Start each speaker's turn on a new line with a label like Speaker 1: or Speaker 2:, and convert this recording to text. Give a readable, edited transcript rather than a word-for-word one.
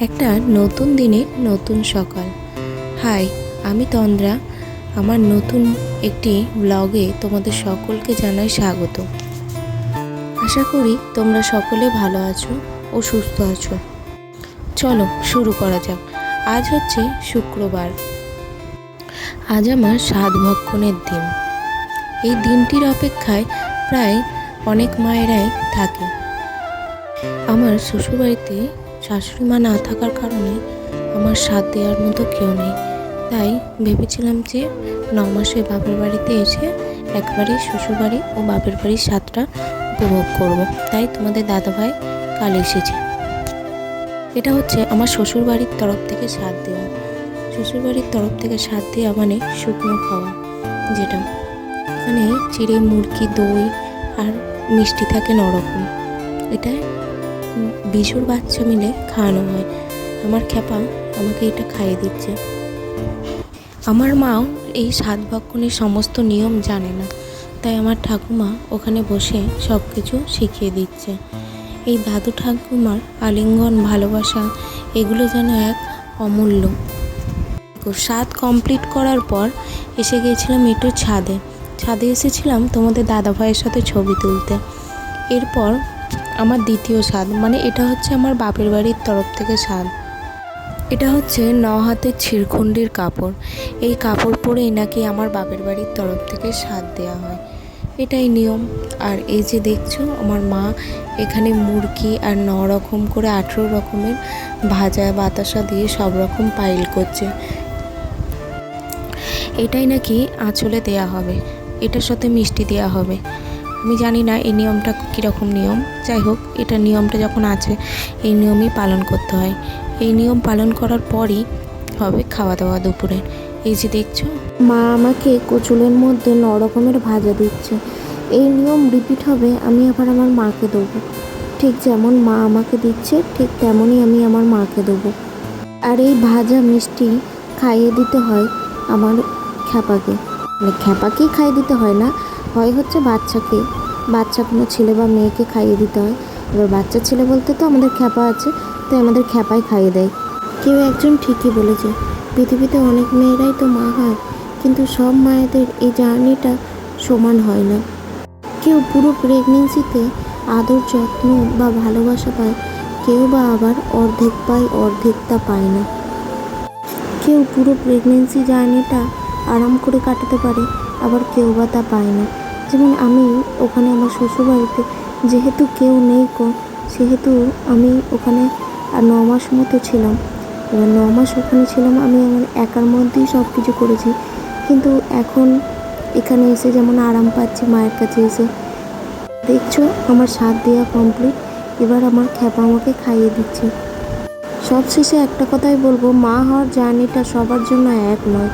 Speaker 1: একটা নতুন দিনে নতুন সকাল। হাই, আমি তন্দ্রা। আমার নতুন একটি ব্লগে তোমাদের সকলকে জানাই স্বাগত। আশা করি তোমরা সকলে ভালো আছো ও সুস্থ আছো। চলো শুরু করা যাক। আজ হচ্ছে শুক্রবার। আজ আমার সাধ ভক্ষণের দিন। এই দিনটির অপেক্ষায় প্রায় অনেক মায়েরাই থাকে। আমার শ্বশুরবাড়িতে শাশুড়ি মা না থাকার কারণে আমার সাথ দেওয়ার মতো কেউ নেই। তাই ভেবেছিলাম যে 9 মাসে বাপের বাড়িতে এসে একবারে শ্বশুরবাড়ি ও বাপের বাড়ির স্বাদটা উপভোগ করব। তাই তোমাদের দাদাভাই কাল এসেছে। এটা হচ্ছে আমার শ্বশুরবাড়ির তরফ থেকে সাথ দেওয়া। শ্বশুরবাড়ির তরফ থেকে সাথ দেওয়া মানে শুকনো খাওয়া, যেটা এখানে চিড়ে, মুরগি, দই আর মিষ্টি থাকে 9 রকম। এটা বিজুর বাচ্চা মিলে খাওয়ানো হয়। আমার খ্যাপা আমাকে এটা খাইয়ে দিচ্ছে। আমার মাও এই সাধ ভক্ষণের সমস্ত নিয়ম জানে না, তাই আমার ঠাকুমা ওখানে বসে সব কিছু শিখিয়ে দিচ্ছে। এই দাদু ঠাকুমার আলিঙ্গন, ভালোবাসা এগুলো যেন এক অমূল্য। সাধ কমপ্লিট করার পর এসে গিয়েছিলাম একটু ছাদে এসেছিলাম তোমাদের দাদাভাইয়ের সাথে ছবি তুলতে। এরপর আমার দ্বিতীয় স্বাদ, মানে এটা হচ্ছে আমার বাপের বাড়ির তরফ থেকে স্বাদ। এটা হচ্ছে 9 হাতের ছিরখুন্ডির কাপড়। এই কাপড় পরেই নাকি আমার বাপের বাড়ির তরফ থেকে স্বাদ দেওয়া হয়, এটাই নিয়ম। আর এই যে দেখছো আমার মা এখানে মুরগি আর 9 রকম করে 18 রকমের ভাজা বাতাসা দিয়ে সব রকম পাইল করছে। এটাই নাকি আঁচলে দেয়া হবে, এটার সাথে মিষ্টি দেওয়া হবে। আমি জানি না এই নিয়মটা কীরকম নিয়ম, যাই হোক এটা নিয়মটা যখন আছে এই নিয়মই পালন করতে হয়। এই নিয়ম পালন করার পরই হবে খাওয়া দাওয়া দুপুরের। এই যে দেখছো মা আমাকে কচুলের মধ্যে 9 রকমের ভাজা দিচ্ছে। এই নিয়ম রিপিট হবে, আমি আবার আমার মাকে দেবো। ঠিক যেমন মা আমাকে দিচ্ছে ঠিক তেমনই আমি আমার মাকে দেবো। আর এই ভাজা মিষ্টি খাইয়ে দিতে হয় আমার খ্যাপাকে। মানে খ্যাপাকেই খাইয়ে দিতে হয় না, হয় হচ্ছে বাচ্চা কোনো ছেলে বা মেয়েকে খাইয়ে দিতে হয়। এবার বাচ্চা ছেলে বলতে তো আমাদের খ্যাপা আছে, তাই আমাদের খ্যাপাই খাইয়ে দেয়। কেউ একজন ঠিকই বলেছে, পৃথিবীতে অনেক মেয়েরাই তো মা হয়, কিন্তু সব মায়েদের এই জার্নিটা সমান হয় না। কেউ পুরো প্রেগনেন্সিতে আদর, যত্ন বা ভালোবাসা পায়, কেউ বা আবার অর্ধেক পায়, অর্ধেকটা পায় না। কেউ পুরো প্রেগনেন্সি জার্নিটা আরাম করে কাটাতে পারে, আবার কেউ বা তা পায় না। যেমন আমি ওখানে আমার শ্বশুরবাড়িতে যেহেতু কেউ নেই সেহেতু আমি ওখানে 9 মাস মতো ছিলাম। এবার 9 মাস ওখানে ছিলাম, আমি আমার একার মধ্যেই সব কিছু করেছি। কিন্তু এখন এখানে এসে যেমন আরাম পাচ্ছি মায়ের কাছে এসে। দেখছো আমার সাথ দেওয়া কমপ্লিট, এবার আমার খ্যাপা আমাকে খাইয়ে দিচ্ছে। সবশেষে একটা কথাই বলবো, মা হওয়ার জার্নিটা সবার জন্য এক নয়।